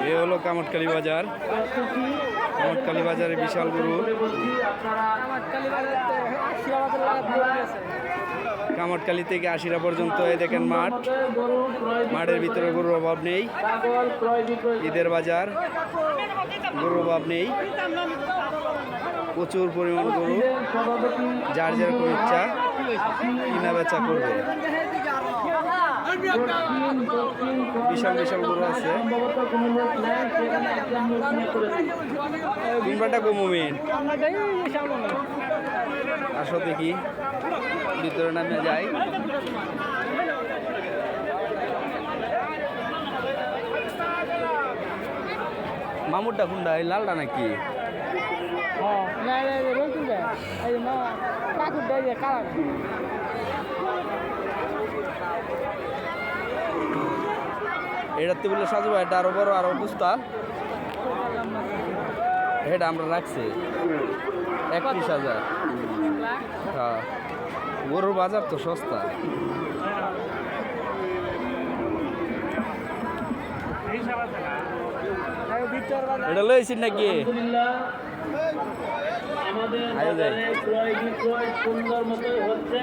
এ হলো কামারখালী বাজার। কামারখালী বাজারে বিশাল গরু। কামারখালী থেকে আশিরা পর্যন্ত এই দেখেন মাঠ, মাঠের ভিতরে গরুর অভাব নেই। ঈদের বাজার, গরুর অভাব নেই, প্রচুর পরিমাণ গরু, যার যেরকম ইচ্ছা কিনা বেচা করবে। বিশাল বিশাল গরু আছে। কোনটা কমুমিন আসো দেখি, ভিতরে নামে যাই। মামুরটা কোনটা, এই লালটা নাকি? এটাতে বলে সাজু ভাই, এটা আরো বড়, আরো বুঝতা। এটা আমরা রাখছি 31,000। হ্যাঁ, গরুর বাজার তো সস্তা। এটা লইছেন নাকি? সুন্দর মতোই হচ্ছে।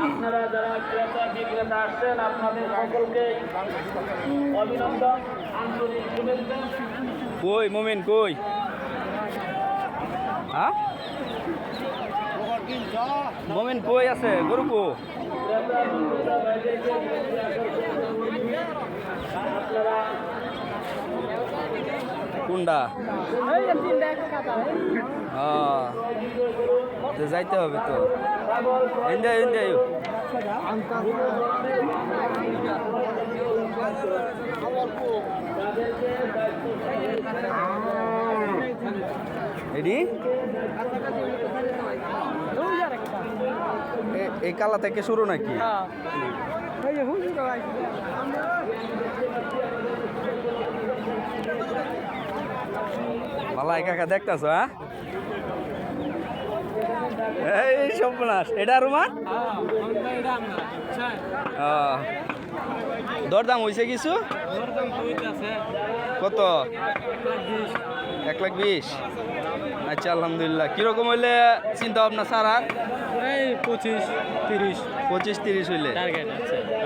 আপনারা যারা ক্রেতা বিক্রেতা আসছেন, আপনাদের সকলকে অভিনন্দন, আন্তরিক শুভেচ্ছা। কই মোমিন কই? হ্যাঁ, মোমিন কই আছে? গরু কো? কোনটা? যাইতে হবে তো। এই কালা থেকে শুরু নাকি? মালাই কাকা দেখতেছ? হ্যাঁ, এই সর্বনাশ। এটা রুমান দরদাম হয়েছে কিছু? কত? 1,20,000। আচ্ছা, আলহামদুলিল্লাহ। কিরকম হইলে চিন্তা ভাবনা সারা? 25-30 হইলে।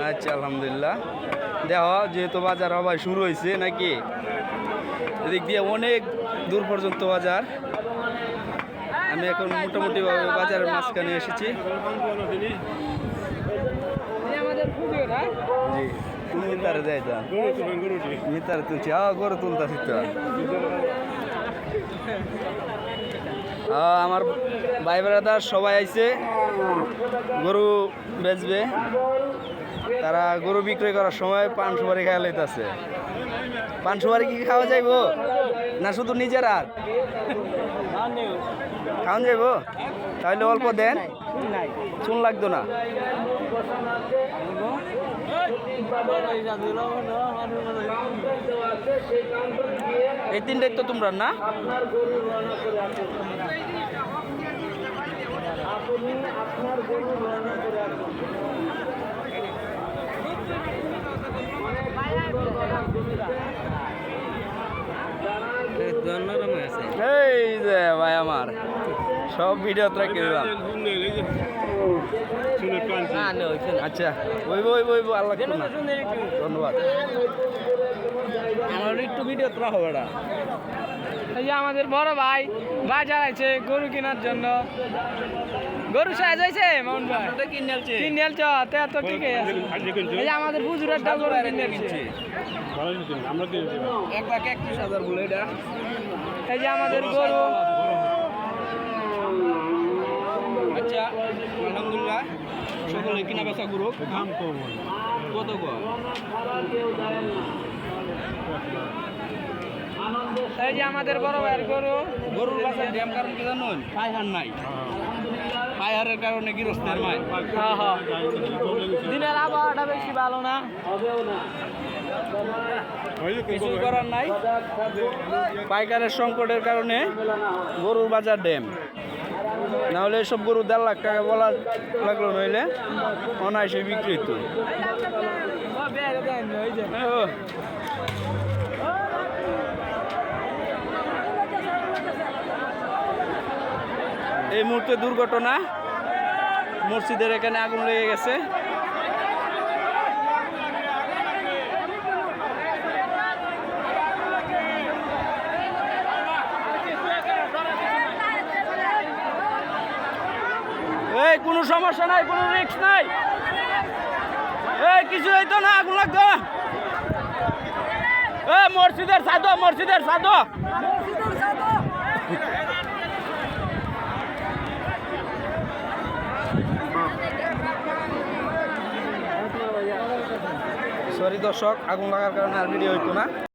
আচ্ছা, আলহামদুলিল্লাহ। দেখো, যেহেতু বাজার হওয়া শুরু হয়েছে নাকি, এদিক দিয়ে অনেক দূর পর্যন্ত বাজার। আমি এখন মোটামুটি ভাবে বাজারের মাঝখানে এসেছি। জি, তুমি মিতারে যাই তো, মিতারে তুলছি। গরু তুলতেছি তো। আমার ভাই ব্রাদার সবাই আইছে গরু বেচবে। তারা গরু বিক্রয় করার সময় পান সুপারি খাওয়া লইতেছে। পান সুপারি কি খাওয়া যাইব না শুধু নিজের? আর খাওয়ান যাইব? তাহলে অল্প দেন, চুন লাগতো না। এই তিনটাই তো তোমরা না? এই যে ভাই আমার সব ভিডিও রাখি দিলাম। আচ্ছা, ওই আল্লাহ ধন্যবাদ। আমার একটু ভিডিও তোলা হবে না। এই যে আমাদের বড় ভাই বাজার আছে গরু কেনার জন্য। গরু সাজ হয়েছে মামুন ভাই, কিনেলছ তো ঠিক আছে। এই যে আমাদের বুজুরের গরু কিনেছে 1,31,000 বলে এটা। এই যে আমাদের গরু। আচ্ছা, আলহামদুলিল্লাহ, সকলে কিনা বেচা গরু। কত গো? এই যে আমাদের বড় ভাইয়ের গরু। গরুর বাজার ড্যাম কারণ কি জানুন? পাইহার নাই, পাইহারের কারণে গৃহস্থের মায়। হ্যাঁ, দিনের আবহাওয়াটা বেশি ভালো না, কিছু করার নাই। পাইকারের সংকটের কারণে গরুর বাজার ড্যাম। না হলে এসব গরু 1.5 লাখ টাকা বলা লাগলো, নইলে অনায়াসে বিক্রি হতো। এই মুহূর্তে দুর্ঘটনা, মসজিদের এখানে আগুন লেগে গেছে। এই কোনো সমস্যা নাই, কোনো রিস্ক নাই, এই কিছু হইতো না, আগুন লাগতো না। এই মসজিদের সাদো, মসজিদের সাদো। সরি দর্শক, আগুন লাগার কারণে আর ভিডিও হইতো না।